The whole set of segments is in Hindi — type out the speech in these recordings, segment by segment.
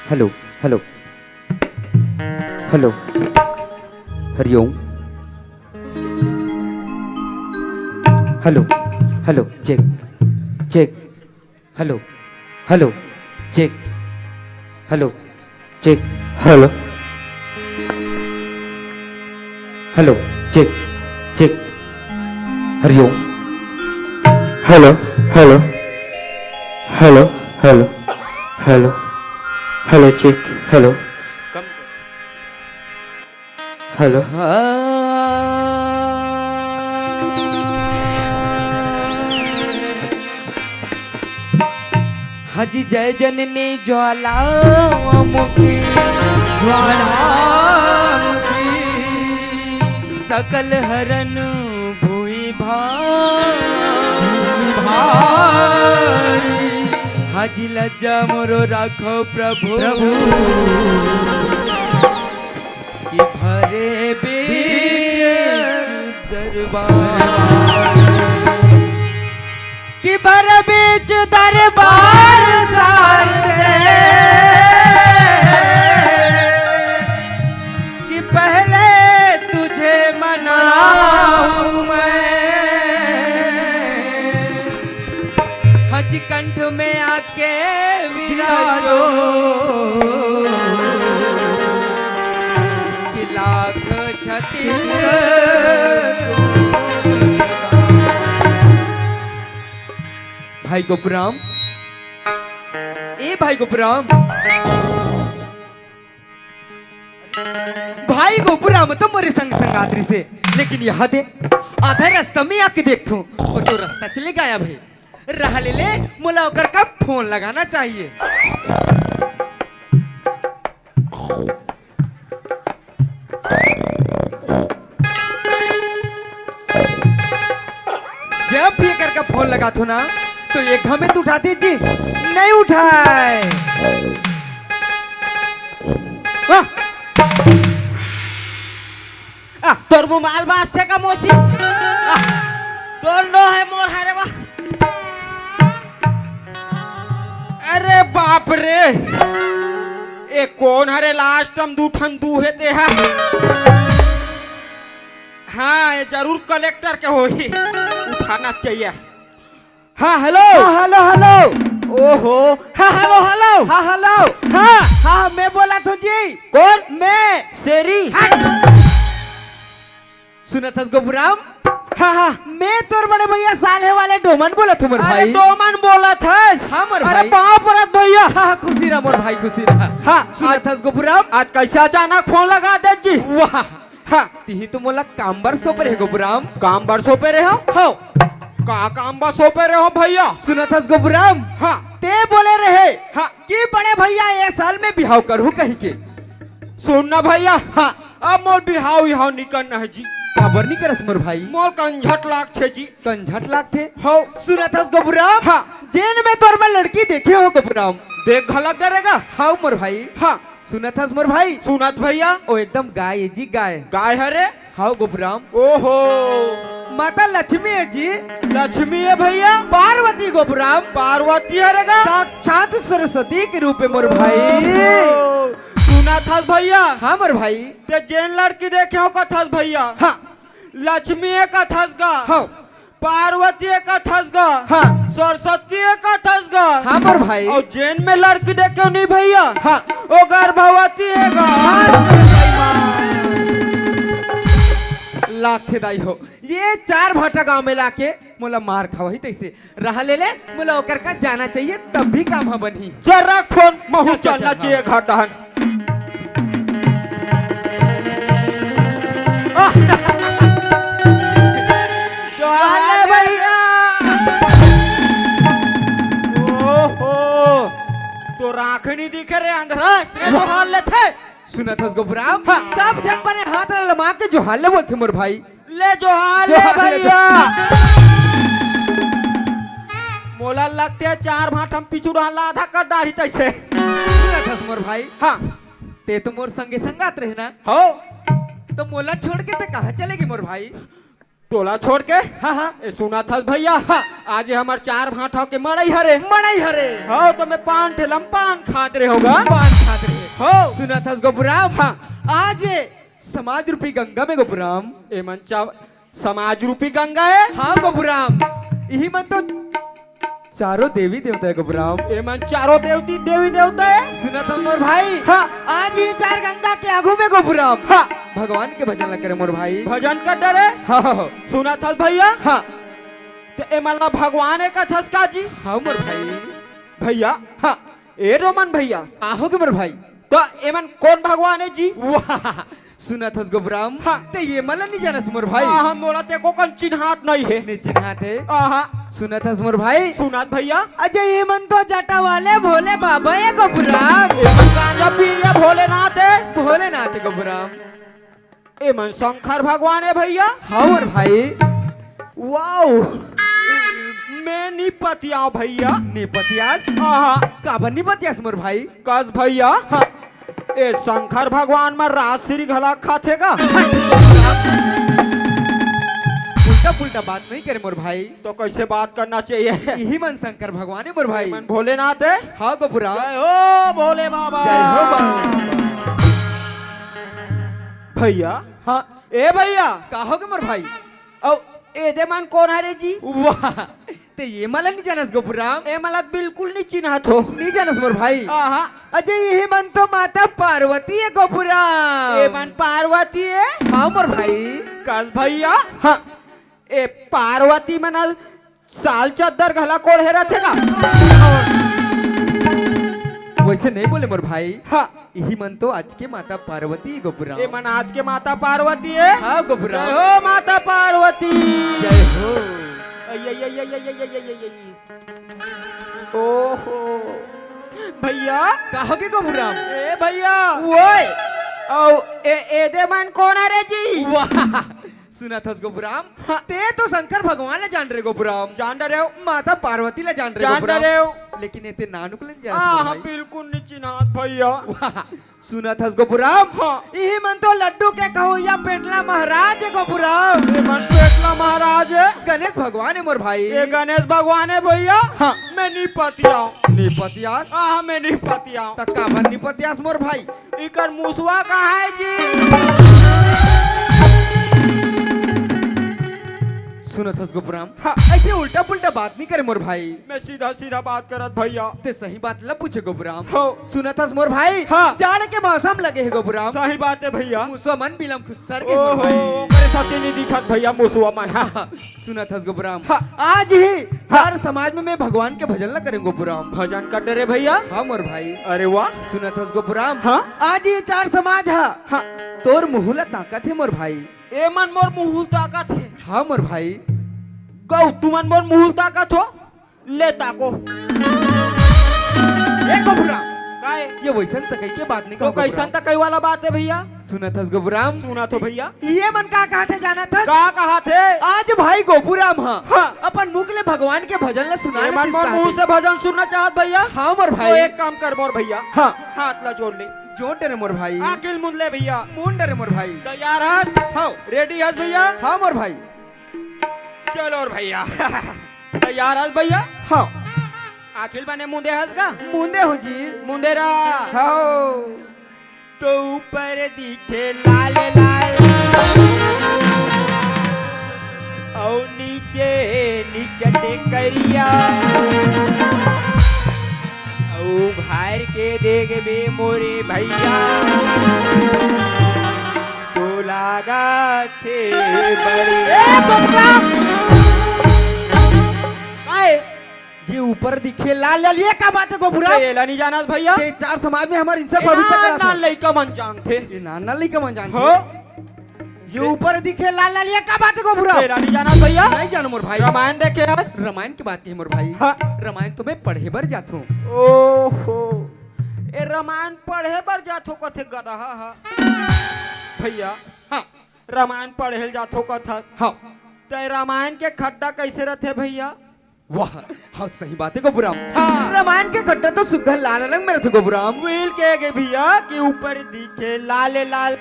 Hello hello hello Hariom hello hello check check hello hello check hello check hello hello check check Hariom hello hello hello hello hello hello check hello hello हजी जय जननी ज्वालामुखी ज्वालामुखी सकल हरन भूई भाई हजी लज्जा मोरो राखो प्रभु प्रभु कि भरे बीच दरबार कि भरे बीच दरबार सारदे कि पहले तुझे मनाऊं मैं हज कंठ में आके विराजो कि लाख छत्तीस भाई को प्रणाम ए भाई को प्रणाम भाई को प्रणाम तो मेरे संग संगात्री से लेकिन यहाँ दे आधा रास्ता में आके देखो और जो रास्ता चले गया भाई रह ले मुला होकर का फोन लगाना चाहिए जब भी करके फोन लगा थो ना तो एक हमें तो उठाती जी नहीं उठाए तोर मोबाइल बाजते का मौसी तोर नो है मोर हरे वाह अरे बाप रे ए कौन हरे लास्ट हम दूठन दू है ते है हाँ ये जरूर कलेक्टर के हो ही उठाना चाहिए हाँ हेलो हेलो हेलो ओहो हाँ हेलो हेलो हाँ हेलो हाँ हाँ मैं बोला तो जी कौन मैं शेरी सुना था गोपुराम हाँ हाँ मैं तोर बड़े भैया साले वाले डोमन बोला था मोर अरे भाई डोमन बोला था हाँ मोर अरे भाई बाप रे भैया हाँ खुशी रहा मोर भाई खुशी रहा हाँ सुना था गोपुराम आज कैसे अचानक फोन लगा दे जी वाह हाँ ती तो मोला कांबर सो पर है गोपुराम काम बरसों पे रहे हो हाँ का काम बरसों पे रहे हो भैया सुना था गोपुराम हाँ ते बोले रहे हाँ कि बड़े भैया ये साल में बिहाव करूँ कहीं के सुन ना भैया हाँ अब मोर बिहाव यहाँ निकलना है जी खबर नहीं करस मोर भाई मोर कंझट लाग थे जी कंझट लाग थे हो सुना था गोपुराम हाँ जेन में तोर में लड़की देखे हो गोपुराम देख घलक डरेगा हाँ मोर भाई हाँ सुना था मोर भाई सुनत भैया ओ एकदम गाय है जी गाय गाय हरे हाँ गोपुराम ओहो माता लक्ष्मी है जी लक्ष्मी है भैया पार्वती गोपुराम पार्वती हरेगा साक्षात सरस्वती के रूप में मोर भाई सुना था भैया हाँ मोर भाई ते जेन लड़की देखे हो कथस भैया हाँ लक्ष्मी का थसगा हाँ पार्वती का थसगा हाँ सरस्वती का थसगा हाँ मोर भाई और जेन में लड़की देखे नहीं भैया हाँ ओ गर्भवती है लाख थे दाई हो ये चार भाटा गांव में लाके मोला मार खावा ही तैसे रहा ले मोला ओकर का जाना चाहिए तब भी काम हाँ बनी जरा फोन महू चल, चल, चलना चल, चाहिए घाटहन चले भैया ओहो तो राखनी दिखे रे अंधरा से तो हाल लेते सुना था गोपुराम सब जन बने हाथ लमा के जो हाल बोलते मोर भाई ले जो हाल जो ले हाल ले भैया मोला लगते है चार भाट हम पिछू डाला आधा कर डाली तैसे सुना था मोर भाई हाँ ते तो मोर संगे संगात रहे ना हो तो मोला छोड़ के ते कहाँ चलेगी मोर भाई टोला छोड़ के हाँ हाँ ए सुना था भैया हाँ आज हमार चार भाट हो के मड़ई हरे मड़ई हरे हाँ तो मैं पान ठेलम पान खात रहे होगा पान खाते हो सुना था गोपुराम। हाँ। आज समाज रूपी गंगा में गोपुराम। ए मन समाज रूपी गंगा है। हाँ गोपुराम, यही मन तो चारों देवी देवता है गोपुराम। ए मन चारों देवी देवता है। सुना था मोर भाई। हाँ। आज ये चार गंगा के आगू में गोपुराम। हाँ। भगवान के भजन न करे मोर भाई। भजन कर डरे। हाँ हाँ सुना था भैया। हाँ तो ए मतलब भगवान है का छसका जी। हाँ मोर भाई। भैया हाँ ए रोमन भैया आहो के मोर भाई। तो एमन कौन भगवान है जी। वाह सुना था गोपुराम। हाँ। ते ये मला नहीं जानस मोर भाई। हम बोला ते को कन चिन्हात नहीं है। नहीं चिन्हा थे। आहा सुना था मोर भाई। सुनात भैया। अजय ये मन तो जटा वाले भोले बाबा है गोपुराम। गांजा पी ये भोलेनाथ है। भोलेनाथ है गोपुराम। ए मन शंकर भगवान है भैया। हाँ मोर भाई। वाओ मैं नहीं पतिया भैया। निपतियास आहा काबर निपतियास मोर भाई। कस भैया। हाँ। ए शंकर भगवान में राजश्री घला खाते का। उल्टा पुल्टा बात नहीं करे मोर भाई। तो कैसे बात करना चाहिए। यही मन शंकर भगवान है मोर भाई। मन भोलेनाथ है। हाँ गोपुराम। जय हो भोले बाबा। जय हो बाबा। भैया। हाँ ए भैया कहो के मोर भाई। औ ए जमान कौन है रे जी। वाह ते ये मला नहीं जानस गोपुराम। ए मला बिल्कुल नहीं चिन्हत हो। नहीं जानस मोर भाई। आहा अजय यही मन तो माता पार्वती है गोपुराम। ए मन पार्वती है। हाँ मोर भाई। कस भैया। हाँ ए पार्वती मना साल चद्दर घला कोढ़े रखेगा। वैसे नहीं बोले मोर भाई। हाँ यही मन तो आज के माता पार्वती है गोपुराम। ए मन आज के माता पार्वती है। हाँ जय गोपुराम। हो माता पार्वती। जय हो। ओहो भैया। कहो के गोपुराम। ए भैया ओए औ ए दे मन कौन है रे जी। वाह सुना था गोपुराम। ते तो शंकर भगवान ले जान रहे गोपुराम। जान रहे हो। माता पार्वती ले जान रहे जान गोपुराम। रहे हो। लेकिन ये ते नानुक ले जा। हाँ बिल्कुल नहीं चिन्हात भैया। वाह सुना था गोपुराम। हाँ। यही मन तो लड्डू के कहो या पेटला महाराज है गोपुराम। ए मन पेटला महाराज है। गणेश भगवान है मोर भाई। ये गणेश भगवान है भैया। हाँ। मैं नहीं पतिया। निपतियास हाँ मैं नहीं पतिया। तक्का भर निपतियास मोर भाई। इकर मुसवा कहाँ है जी। सुनो थस गोपुराम। हाँ। ऐसे उल्टा पुल्टा बात नहीं करे मोर भाई। मैं सीधा सीधा बात करत भैया। ते सही बात ला पूछे गोपुराम। हो सुना था मोर भाई। हाँ। जाड़ के मौसम लगे है गोपुराम। सही बात है भैया। मुसवा मन बिलम खुसर के मोर ओहो भाई। ओकरे साथे नहीं दिखत भैया मुसवा मन। सुना था गोपुराम। हाँ। आज ही हर समाज में मैं भगवान के भजन ला करें गोपुराम। भजन कर रे भैया। हाँ मोर भाई। अरे वाह। सुना था गोपुराम। हाँ। आज ये चार समाज है। हाँ तोर मुहुला ताकत है मोर भाई। ए मन मोर मुहुल ताकत है। हाँ मोर भाई। गौ तू मन मोर मुहुल ताकत हो। ले ताको। ए गोपुराम काहे ये वैसन सकै के बात नहीं तो कैसन तक कई वाला बात है भैया। सुना था गोपुराम। सुना तो भैया। ये मन का कहा थे जाना था। का कहा थे। आज भाई गोपुराम हाँ। हाँ। अपन मुख ले भगवान के भजन ला सुना ए मन मोर मुंह से भजन सुनना चाहत भैया। हाँ मोर तो भाई। एक काम कर मोर भैया। हाँ हाथ ला जोड़ ले। जोड़ डरे मोर भाई। आकिल मुंद ले भैया। मुंड डरे मोर भाई। तैयार हस। हाँ रेडी हस भैया। हाँ मोर भाई। चलो और भैया। तैयार हस भैया। हाँ आखिल बने मुंदे हस का। मुंदे हो जी। मुंदेरा। हाँ तो ऊपर दिखे लाल लाल और नीचे नीचे करिया और घर के देख बे मोरे भैया तो लागा थे ये ऊपर दिखे लाल लाल ये क्या बात है गोपुरा। ये नहीं जाना भैया। ये चार समाज में हमारे इनसे ना पवित्र ना लइका मन जान थे। ये नाना लइका मन जानते हो ये ऊपर दिखे लाल लाल ये क्या बात है गोपुरा। ये नहीं जाना भैया। नहीं जानो मोर भाई। रामायण देखे हस। रामायण की बात है मोर भाई। हाँ। रामायण तो मैं पढ़े बर जाता हूँ। ओहो ए रामायण पढ़े बर जाथो कथे गधा हा भैया। हाँ रामायण पढ़े जाथो कथा। हाँ ते रामायण के खड्डा कैसे रहते भैया। वाह हाँ सही बात है गोपुराम। हाँ। रामायण के खड्डा तो सुग्घर लाल रंग में रहते गोपुराम। व्हील के गे भैया कि ऊपर दिखे लाल लाल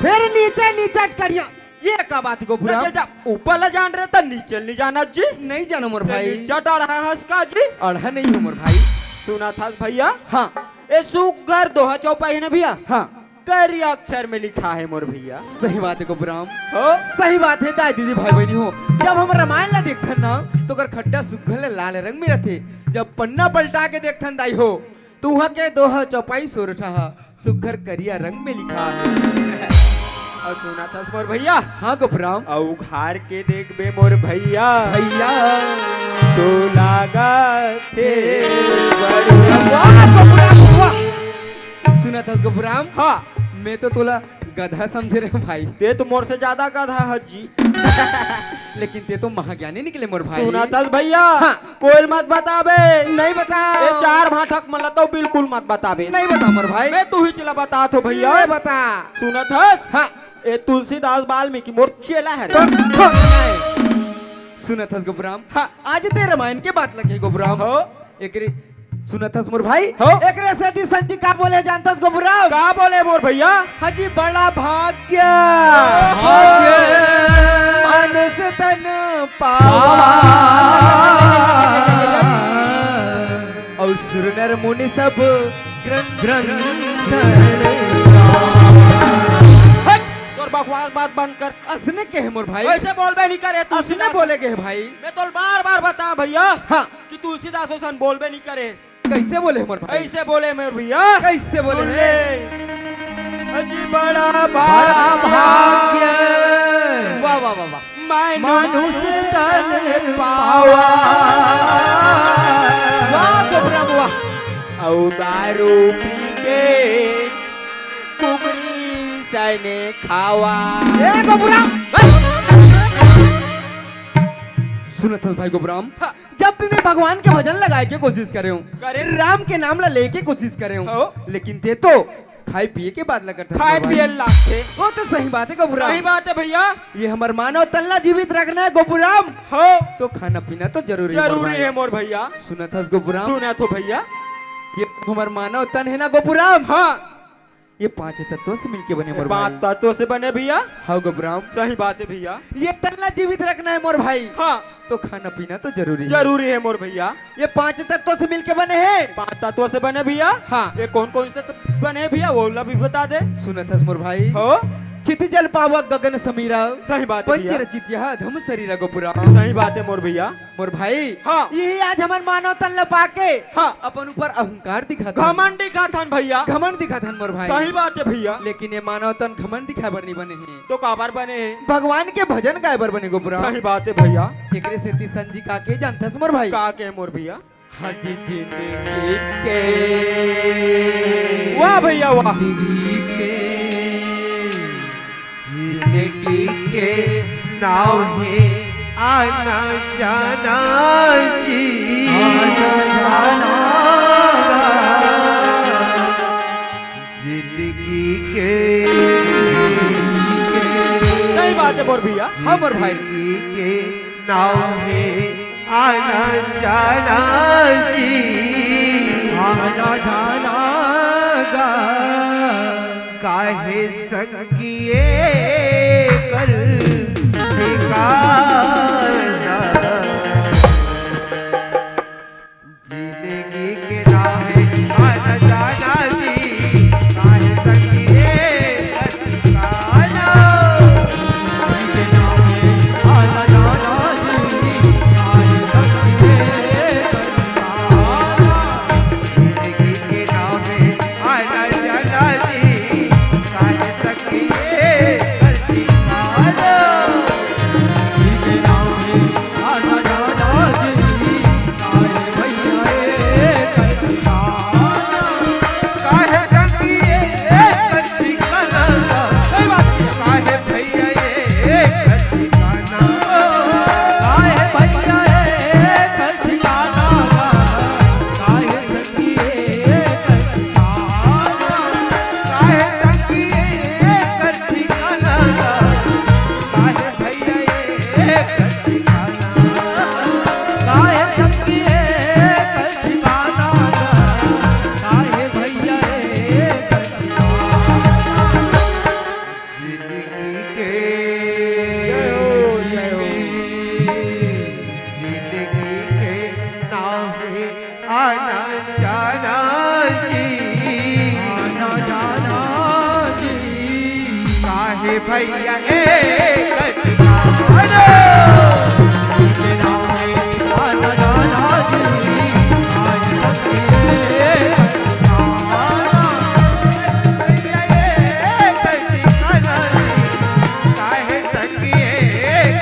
फिर नीचे नीचे करिया ये क्या बात है गोपुराम। ऊपर ला जान रहे तो नीचे नहीं जाना जी। नहीं जानो मोर भाई। नीचे डाढ़ा हंस का जी। अढ़ा नहीं हो मोर भाई। सुना था भैया। हाँ ए सुगर दोहा चौपाई है ना भैया, हाँ करिया अक्षर में लिखा है मोर भैया। सही बात है गोपुराम, हो सही बात है दाई दीदी भाई बहनी हो। जब हम रामायण ला देखथन ना तो कर खड्डा सुग्घल लाल रंग में रहते, जब पन्ना पलटा के देखथन दाई हो तो वहाँ के दोहा चौपाई सोरठा सुघर करिया रंग में लिखा है। और सुना था मोर भैया, हाँ गोपुराम। औ घार के देख बे मोर भैया, भैया तो लागा थे वाह गोपुराम वाह। सुना था गोपुराम, हाँ मैं तो तोला गधा समझे रहे भाई, ते तो मोर से ज्यादा गधा हज्जी। लेकिन ते तो महाज्ञानी निकले मोर भाई। सुना था भैया, हाँ। कोई मत बताबे, नहीं बता, ये चार भाटक मतलब तो बिल्कुल मत बताबे। नहीं बता मोर भाई, मैं तू ही चला बता तो भैया। नहीं बता। सुना था हाँ ए तुलसीदास वाल्मीकि मोर चेला है। सुनत हस गोपुराम, हाँ आज ते रामायण के बात लगे गोपुराम। हो एकरे सुनत हस मोर भाई, हो। एकरे से दी संजी का बोले जानत हस गोपुराम? का बोले मोर भैया? हाजी बड़ा भाग्य भाग्य मानुष तन पावा और सुर नर मुनि सब तोर बकवास बात बंद कर। असने के है मोर भाई, ऐसे बोलबे नहीं करे असने तुलसीदास। बोले के है भाई। मैं तो बार बार बता भैया, हाँ कि तुलसीदास होसन बोलबे नहीं करे। कैसे बोले मोर भाई? ऐसे बोले मेरे भैया, कैसे बोले सुन हैं? ले। अजी बड़ा बड़ा भाग्य भाग्य वाह वाह वाह वाह मानुष तन पावा। वाह गोपुराम वाह। औ दारू पी के कुबरी सने खावा। ए गोपुराम सुनत हस भाई गोपुराम, जब भी मैं भगवान के भजन लगाए के कोशिश करे हूँ, करे? राम के नाम ला लेके कोशिश करे हूँ, हो? लेकिन ते तो खाए पिए के बाद लगता है खाए मोर भाई। पिए लागते। वो तो सही बात है गोपुराम। सही बात है भैया। ये हमार मानव तलना जीवित रखना है गोपुराम, हो तो खाना पीना तो जरूरी है मोर जरूरी भाई। है मोर भैया। सुनत हस गोपुराम, सुना तो भैया। ये हमार मानव तन है ना गोपुराम, हाँ ये पांच तत्वों से मिलके बने मोर बात भाई। तत्वों से बने भैया। हाँ गोपुराम, सही बात है भैया। ये तलना जीवित रखना है मोर भाई, हाँ तो खाना पीना तो जरूरी है। जरूरी है मोर भैया। ये पांच तत्वों से मिलके बने हैं। पांच तत्वों से बने भैया। हाँ ये कौन कौन से बने भैया वो भी बता दे। सुनत हस मोर भाई, हो चित जल पावक गगन समीरा सही बात है पंच भैया। रचित यह धम शरीर गोपुराम। सही बात है मोर भैया। मोर भाई, हाँ। यही आज हमार मानव तन ला पाके हाँ अपन ऊपर अहंकार दिखाता, घमंडी का थन भैया। घमंड दिखाता मोर भाई। सही बात है भैया। लेकिन ये मानव तन घमंड दिखा बर नहीं बने हैं, तो काबार बने हैं। भगवान के भजन गाय बर बने गोपुराम। सही बात है भैया। एकरे से ती संजी का के जानथस मोर भाई? का के मोर भैया। हाजी जिंदगी के वाह भैया वाह। जिंदगी के नाव है आना जाना जी, आना जाना जिंदगी के सही बात है मोर भैया। हाँ मोर भाई, जिंदगी के नाव है आना जाना जी, आना जाना गा काहे सकिए कर ठिकाना। जिंदगी के नाम है आना जाना जी, काहे सकिए कर ठिकाना। जिंदगी के नाम है आना जाना जी, काहे सकिए कर ठिकाना। जिंदगी के नाम है आना जाना जी, काहे सकिए कर ठिकाना। जिंदगी के नाम है आना जाना जी, काहे भैया कर ठिकाना। काहे सकिए कर ठिकाना। काहे भैया कर ठिकाना। काहे भैया कर ठिकाना। काहे सकिए कर ठिकाना। काहे सकिए कर ठिकाना। काहे भैया कर ठिकाना। काहे सकिए कर ठिकाना। काहे भैया कर ठिकाना। जिंदगी के जय हो, जय हो। जिंदगी के नाम है आना जाना जी, भैया एक ठिकाना के नाम है आना जाना जी काहे संगिए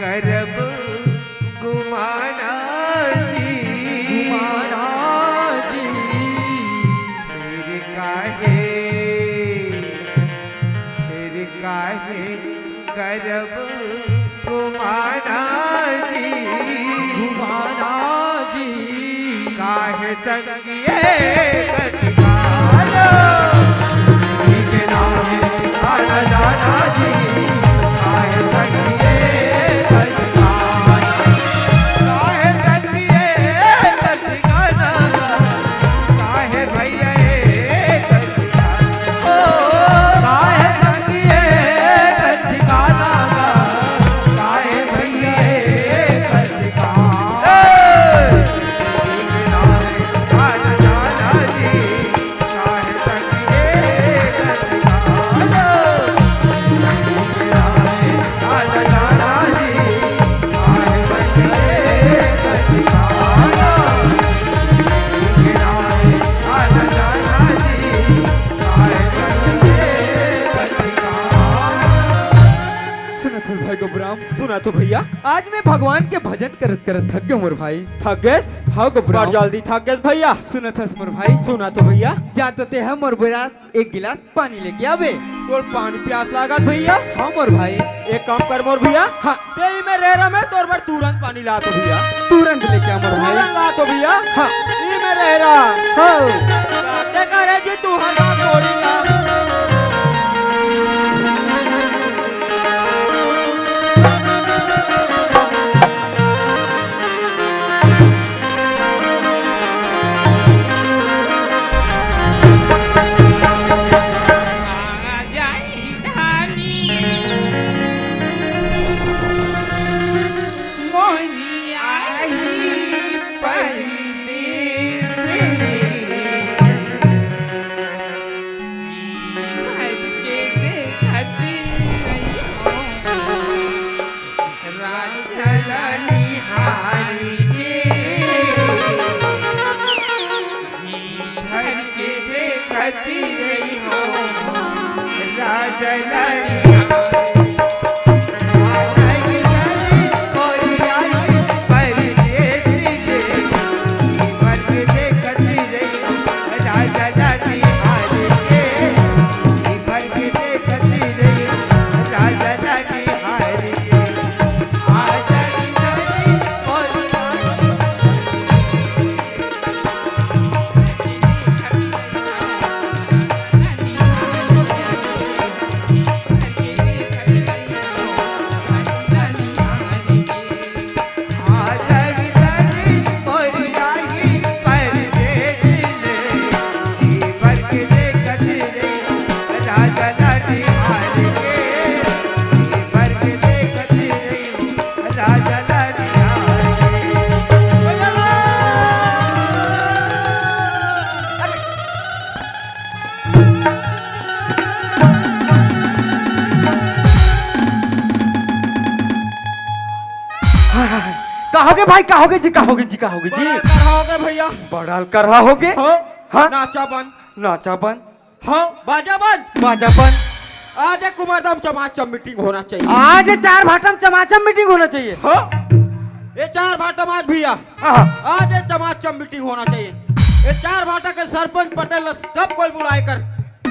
करब गुमाना जी फिर काहे करब गुमाना जी काहे संगिए कटिकाना के नाम है आना जाना जी काहे संगिए सुना तो भैया आज मैं भगवान के भजन करत करत थक गयो मोर भाई। थक गए हाँ गोबरा बड़ जल्दी थक गए भैया सुना था मोर भाई। सुना तो भैया जाते ते हम मोर बेरात एक गिलास पानी लेके आवे। तोर पानी प्यास लागत भैया हाँ मोर भाई। एक काम कर मोर भैया हाँ तेई में रह रहा मैं तोर पर तुरंत पानी ला तो भैया तुरंत लेके आ मोर भाई। तुरंत ला तो भैया हाँ ई में रह रहा हाँ क्या करे जी तू हगा कोरी का होगे भाई, का होगे जी, का होगे जी, का होगे जी? बड़ा कराओगे भैया। बड़ाल कर रहा होगे? हो हाँ? नाचा बंद, नाचा बंद, हो बाजा बंद। बाजा बंद। आज एक कुमारधाम चमाचम मीटिंग होना चाहिए। आज ये चार भाटम चमाचम मीटिंग होना चाहिए। हो ये चार भाटा आज भैया, हाँ। आज ये चमाचम मीटिंग होना चाहिए। ये चार भाटा के सरपंच पटेल सब कोई बुलाए कर।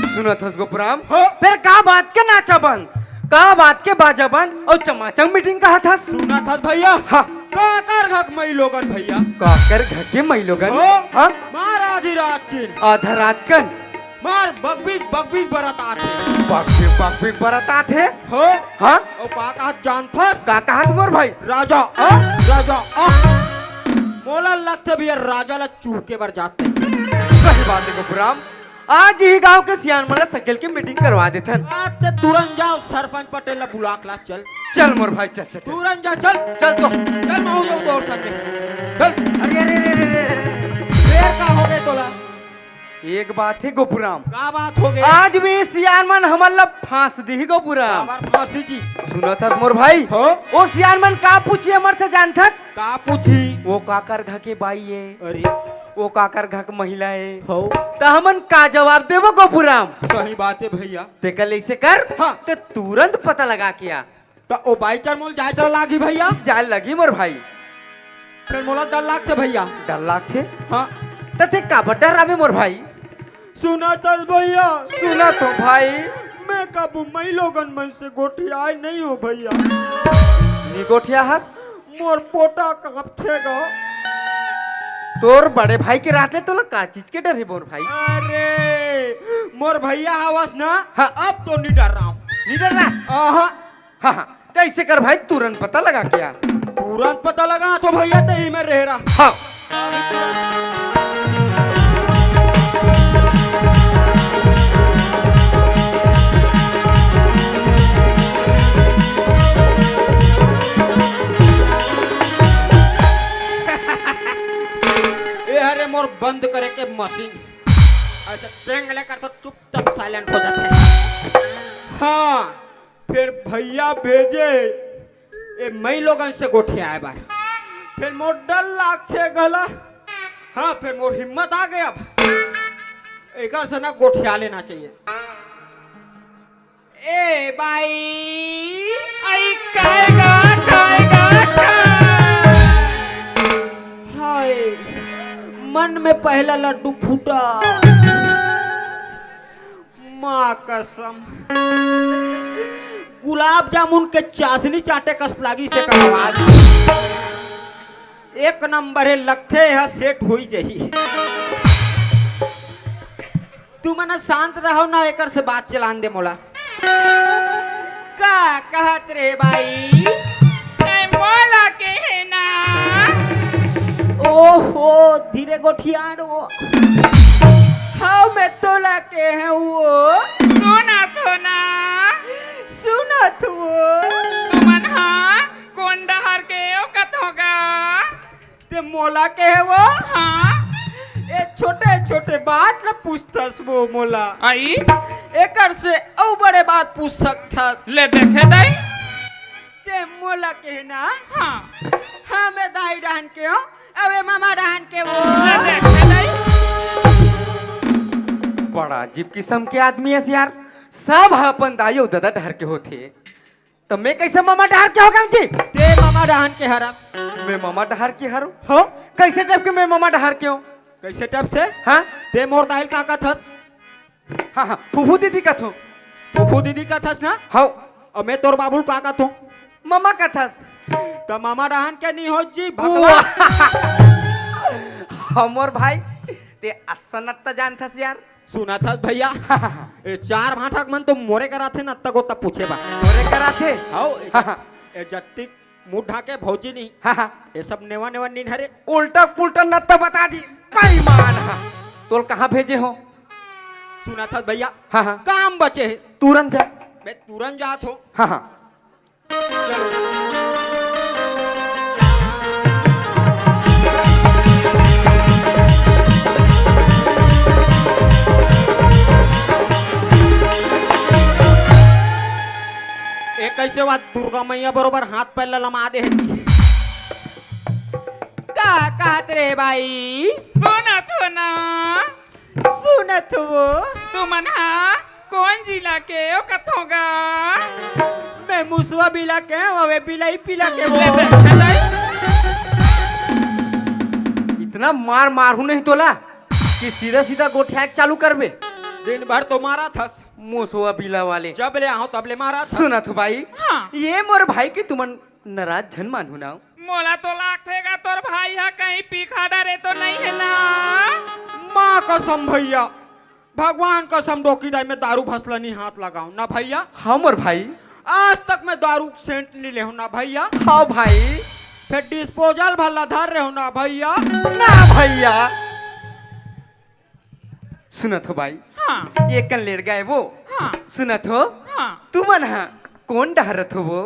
सुना था गोपुराम? हो फिर का बात के नाचा बंद, का बात के बाजा बंद और चमाचम मीटिंग कहा था? सुना था भैया। हाँ। का कर घक मई लोगन भैया। काकर घर के मई लोगन। हो हाँ? मार आधी रात दिन, आधा रात कन मार बगबीग बरत आते। बाकी बरता थे। हो हाँ? ओ का जानथस का कहा तुमर भाई? राजा राजा मोला लगते भैया राजा ला चूह के बर जाते। सही बात है गोपुराम, आज ही गांव के सियान मला सकेल की मीटिंग करवा देथन। आज ते तुरंत जाओ सरपंच पटेल ला बुला के ला। चल चल मोर भाई, चल चल चल। तुरंत जा, चल चल तो चल मैं हो जाऊँ दौड़ सकते। चल अरे अरे अरे अरे अरे। फिर का हो गए तोला? एक बात है गोपुराम, का बात हो गई? आज भी सियान मन हमला फांस दी गोपुराम। हमार फांसी जी। सुना था मोर भाई? हो ओ सियान मन का पूछिए हमर से जानथस? का पूछी? वो काकर घा के बाई है, अरे वो काकर घा के महिला है। हो तो हमन का जवाब देबो गोपुराम? सही बात है भैया। ते कल ऐसे कर, हाँ। ते तुरंत पता लगा किया तो ओ बाइकर मोल जाए चल लागी भैया। जाल लगी मोर भाई। फिर मोला डर लागते भैया। डर लाग थे हाँ ते का डर आवे मोर भाई? सुना चल भैया। सुना तो भाई, मैं कब मई लोगन मन से गोठियाए नहीं हो भैया। निगोठिया हस मोर पोटा कब थेगा। तोर बड़े भाई के रात ले तो का चीज के डर है मोर भाई? अरे मोर भैया आवाज ना। हाँ। अब तो नहीं डर रहा हूँ। नहीं डर रहा? आहा हाँ हाँ, तो ऐसे कर भाई, तुरंत पता लगा क्या? तुरंत पता लगा तो भैया तो ही में रह रहा। हाँ। अरे मोर बंद करे के मशीन ऐसे टेंग लेकर तो चुपचाप साइलेंट हो जाते हैं। हाँ फिर भैया भेजे ए मई लोगन से गोठिया आए बार। फिर मोर डर लाग छे गला। हाँ फिर मोर हिम्मत आ गया। अब एक से ना गोठिया लेना चाहिए। ए बाई आई काएगा हाय मन में पहला लड्डू फूटा। माँ कसम गुलाब जामुन के चाशनी चाटे कस लागी से का आवाज। एक नंबर है लगते है सेट हुई जही। तू मना शांत रहो ना, एकर से बात चलान दे मोला। का कहत रे भाई? मोला के है ना। ओहो धीरे गोठियान वो हाँ मैं तोला के हैं वो सुना तो ना। सुना तो तुमन हाँ कौन डहर के औकत होगा? ते मोला के है वो। हाँ ए छोटे छोटे बात न पूछतस वो मोला। आई एकर से औ बड़े बात पूछ सकथस। ले देखे दाई। ते मोला के है ना। हाँ हाँ मैं दाई डाहन के हूँ, अबे मामा डाहन के वो। ले देखे दाई। बड़ा अजीब किस्म के आदमी है यार, सब अपन दाइयो दादा डहर के होते, तो मैं कैसे मामा डहर के होगा जी? ते मामा डाहन के हरा। मैं मामा डहर के हरो हो कैसे टाइप के मैं मामा डहर के हूँ? कैसे टप से? हाँ ते मोर दाइल का थस। हाँ हाँ, फूफू दीदी का थो। फूफू दीदी का थस ना। हाँ और मैं तोर बाबुल का थो। मामा का था। तो मामा डाहन के नहीं हो जी भगला। हमर भाई ते असनत जान था यार। सुना था भैया। ए चार भाटक मन तो मोरे करा थे न तक तब पूछे बा मोरे करा थे। आओ ए जत्ती मुंह ढाके भौजी नहीं। हाँ हाँ, ये सब नेवा नेवा नीन हरे उल्टा पुल्टा नत्ता बता दी बेईमान। हाँ तोल कहाँ भेजे हो? सुना था भैया। हाँ हाँ, काम बचे है। तुरंत जा। मैं तुरंत जात हो। हाँ हाँ, एक कैसे बात दुर्गा मैया बरोबर हाथ पैर लमा दे है। का कहत रे भाई सुनत हो ना सुनत वो तुमन हा कौन जिला के ओ कथोगा मैं मुसवा बिला के वे बिलाई पिला के वो ले देखे दाई इतना मार मारू नहीं तोला कि सीधा सीधा गोठियाक चालू करबे। दिन भर तो मारा थस मोसवा बिला वाले जब ले आओ तब ले मारा था सुना तो भाई हाँ ये मोर भाई की तुमन नाराज झन मानू ना मोला तो लागथेगा तोर भाई हा कहीं पीखा डरे तो नहीं है ना माँ कसम भैया भगवान कसम रोकी दाई में दारू भसलनी हाथ लगाऊं ना भैया हाँ मोर भाई आज तक मैं दारू सेंट नहीं ले हूं ना भैया हाँ भाई फिर डिस्पोजल भला धर रहे हो ना भैया ना भैया सुनत हो भाई हाँ ये कल लेर गए वो हाँ सुनत हो हाँ तुमन हाँ कौन डहरत हो वो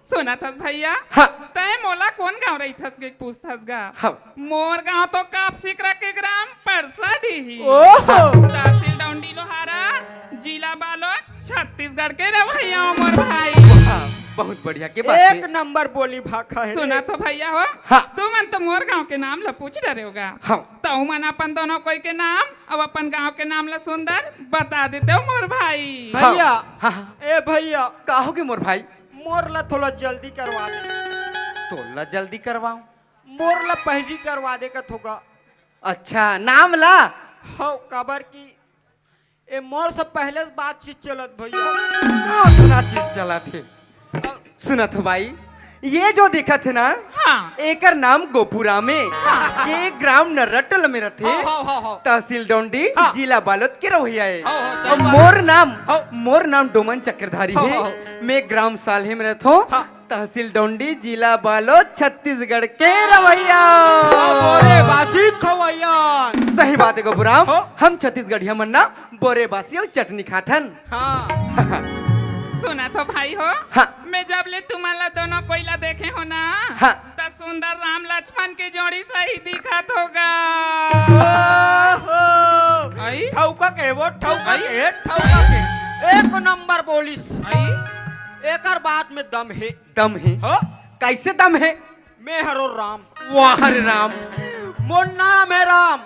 सुना थस भैया हाँ तय मोला कौन गाँव रही थस के पूछथस गा हाँ मोर गाँव तो काप सिकरा के ग्राम परसाडी ओहो तहसील डौंडी लोहारा जिला बालोद छत्तीसगढ़ के रे भैया मोर भाई हाँ बहुत बढ़िया के बात एक है। नंबर बोली भाखा है सुना तो भैया हो हाँ। तुमन तो मोर गाँव के नाम ला पूछ रहे होगा हाँ तो मन अपन दोनों कोई के नाम अब अपन गाँव के नाम ला सुंदर बता देते हो मोर भाई भैया हाँ हाँ ए भैया कहोगे मोर भाई मोर ला थोड़ा जल्दी करवा दे तोला जल्दी करवाऊं मोर ला पहली करवा दे का थोगा अच्छा नाम ला हो कबर की ए मोर से पहले से बातचीत चलत भैया कौन चीज चला थे सुना था भाई ये जो देखा थे ना हाँ एकर नाम गोपुरा में ये ग्राम नरटल में रहते हो तहसील डोंडी हाँ। जिला बालोद के रहिया है हाँ, हाँ, सही और बात। मोर नाम डोमन चक्रधारी हाँ, है हाँ। मैं ग्राम साल्हे में रहता हूँ हाँ। तहसील डोंडी जिला बालोद छत्तीसगढ़ के रवैया बोरे बासी खवैया सही बात है गोपुराम हो। हम छत्तीसगढ़िया मन्ना बोरे बासी और चटनी खाथन हाँ सुना तो भाई हो हाँ। मैं जब ले तुम्हारा दोनों कोयला देखे हो ना हाँ। तो सुंदर राम लक्ष्मण की जोड़ी सही दिखत होगा आई ठौका के वो ठौका के एक नंबर बोलिस आई एकर बात में दम है दम है हो कैसे दम है मैं हरो राम वाह रे राम मोर नाम है राम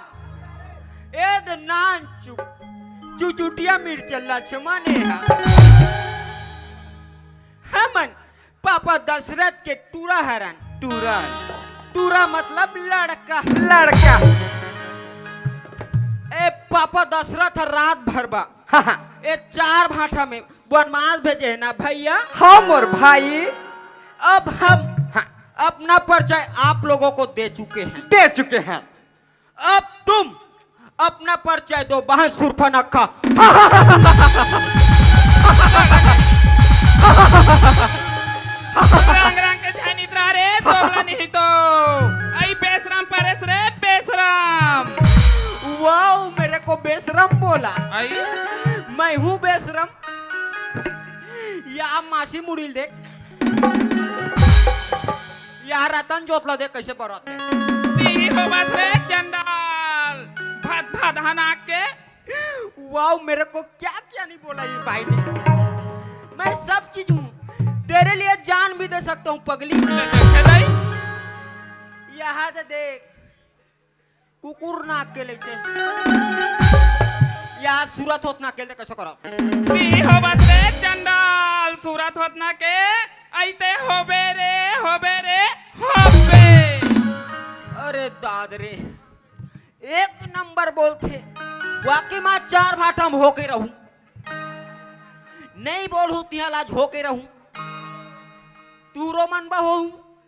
एद नान चुचुटिया मिर्चल्ला छमाने हमन पापा दशरथ के टूरा हरन टूरन टूरा मतलब लड़का लड़का ए पापा दशरथ रात भर बा हाँ हाँ ए 4 भाटा में वनवास भेजे है ना भैया हाँ मोर भाई अब हम हाँ अपना परिचय आप लोगों को दे चुके हैं दे चुके हैं अब तुम अपना परिचय दो बहन सुरफन अक्खा रंग रंग के छानित्रा रे बोला नहीं तो आई बेसराम परेश रे बेसराम वाओ मेरे को बेशरम बोला आई मैं हूँ बेशरम या मासी मुड़ील देख या रतन जोतला देख कैसे बरत ती हो बस रे चंडाल भात भात हना के वाओ मेरे को क्या क्या नहीं बोला ये भाई ने मैं सब चीज हूँ तेरे लिए जान भी दे सकता हूँ पगली देखे दाई यहाँ से देख कुकुर नाक के लेसे यहाँ सूरत होत नाक के ले कैसे करो ती हो बस रे चंडाल सूरत होत ना के आइते होबे रे होबे अरे दादरे एक नंबर बोलते वाकई में 4 भाटा में होके रहूं नहीं बोलूं तिहा लाज होके रहूं तू रोमन बा हो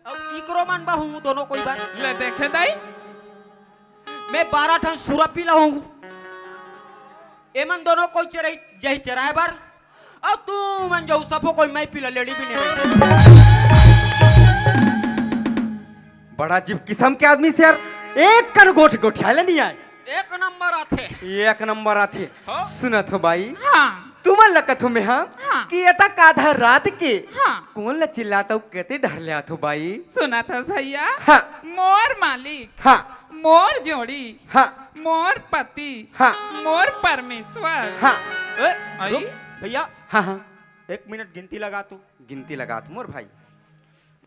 और इक रोमन बा हूं दोनों कोई बात ले देखे दाई मैं 12 ठन सुरा पी लाऊं एमन दोनों कोई चराई जही चराए बार और तू मन जाऊ सबो कोई मैं पीला लेडी भी नहीं बड़ा जीव किस्म के आदमी से यार एक कन गोठ गोठियाले नहीं आए एक नंबर आथे एक नंबर आथे हाँ। सुनत हो भाई हाँ तुमन लकत हो में हाँ हाँ। कि एता काधा रात के हाँ कौन ला चिल्लाता हूँ कहते डर ले आतो भाई सुना था भैया हाँ मोर मालिक हाँ मोर जोड़ी हाँ मोर पति हाँ मोर परमेश्वर हाँ आई? रुक भैया हाँ हाँ 1 मिनट गिनती लगा तू गिनती लगा मोर भाई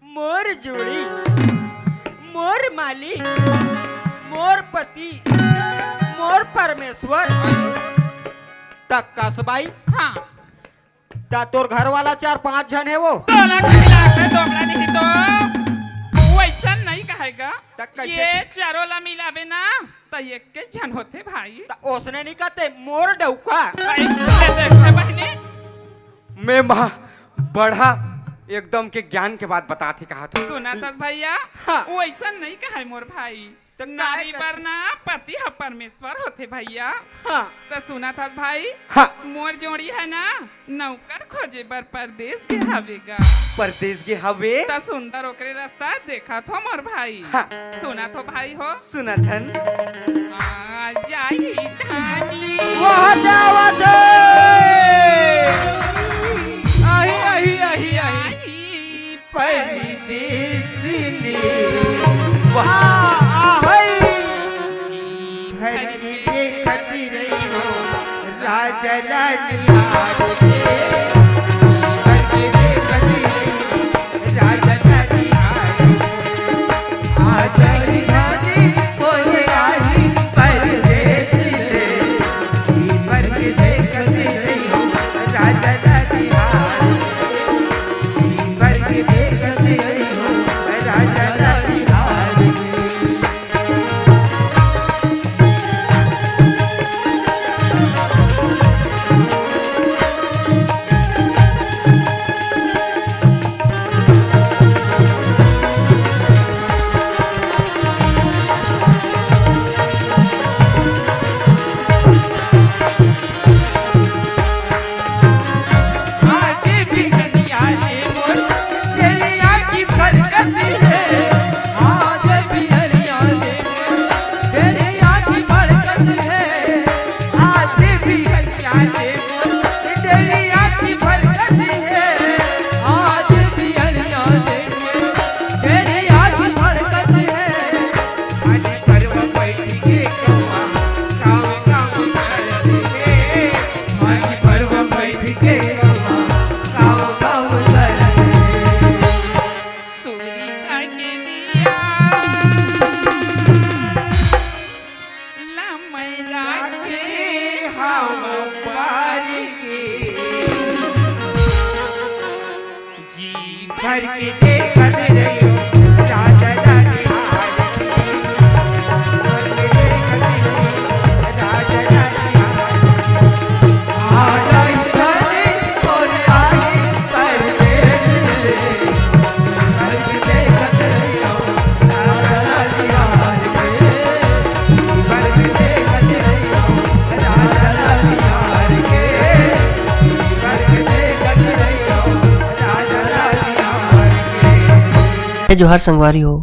मोर जोड़ी मोर मालिक, मोर पति, मोर परमेश्वर तक कसबाई। हाँ ता तोर घर वाला 4-5 जन है वो। दोला खिलाते दोगला नहीं तो वैसा नहीं कहेगा। तक कैसे? ये चारों ला मिलावे ना तो एक के जन होते भाई। ता उसने नहीं कहते मोर डौका। भाई देखते बहने मैं बढ़ा एकदम के ज्ञान के बात बताते कहा था। सुना था भैया। हाँ। वैसा नहीं कहे मोर भाई। तो नारी काहे वरना पति है परमेश्वर होते भैया। हाँ तो सुना था भाई। हाँ मोर जोड़ी है ना नौकर खोजे बर परदेश के हवेगा। परदेश के हवे तो सुंदर ओकरे रास्ता देखा थो मोर भाई। हाँ। सुना तो भाई हो। सुनथन आ जाई धानी वह जावत आही आही आही आही आई परदेश ने वाह आहई भर के देखत रही हो राजा रानी हार के भर के देखत रही हो राजा रानी हार के आजारी धानी बोले आई परदेश रे भर के देखत रही हो राजा रानी हार के भर के देखत रही हो राजा रानी हार के आगे भी कन्या ने मोर तेरिया की बरकत है। आगे भी कन्या ने मोर तेरिया की बरकत है। आगे भी कन्या ने मोर तेरिया की बरकत है। आगे भी कन्या ने मोर तेरिया की बरकत है। आज परवा बैठ के कौआ काम काम करते। आज परवा बैठ के सूरी के दिया लमैरा के हवा पार के जी भर के देखत रहियो राजा रानी हार के। भर के देखत रहियो राजा रानी हार के। आजाई जाने और आई परदेश रे। भर के देखत रहियो राजा रानी हार के। भर के देखत रहियो राजा रानी हार के। भर के देखत रहियो राजा रानी हार के। जोहार संगवारी हो।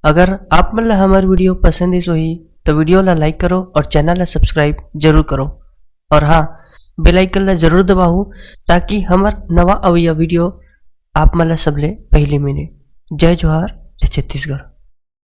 अगर आप मन ला हमार वीडियो पसंद है ही तो वीडियो ला लाइक करो और चैनल ला सब्सक्राइब जरूर करो। और हाँ, बेल आइकन ला जरूर दबाओ ताकि हमार नवा अवैया वीडियो आप मन ला सबले पहले मिले। जय जोहार, जय छत्तीसगढ़।